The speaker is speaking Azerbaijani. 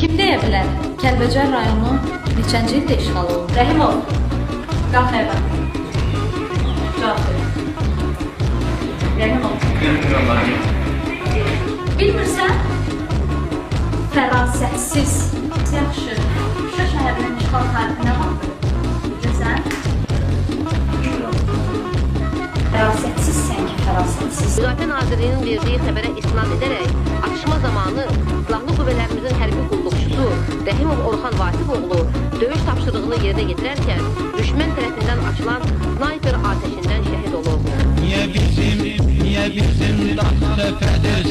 Kim deyə bilər? Kəlbəcər rayonu neçənci ildə işğal olundu? Rəhimov, qalx evə. Cavab ver. Rəhimov. Bilmirsən? Fərasətsiz. Yaxşı. Şuşa şəhərinin işğal tarixinə baxdır. Bilirsən? Fərasətsizsən ki, fərasətsiz. Müdafiə Nazirliyinin verdiyi xəbərə istinad edərək, atışma zamanı silahlı qüvvələrimizin hərbi qulluqçusu Rəhimov Orxan Vasifoğlu döyüş tapşırığını yerinə yetirərkən düşmən tərəfindən açılan snayper atəşindən şəhid olub. Niyə bizim dağ söhbədir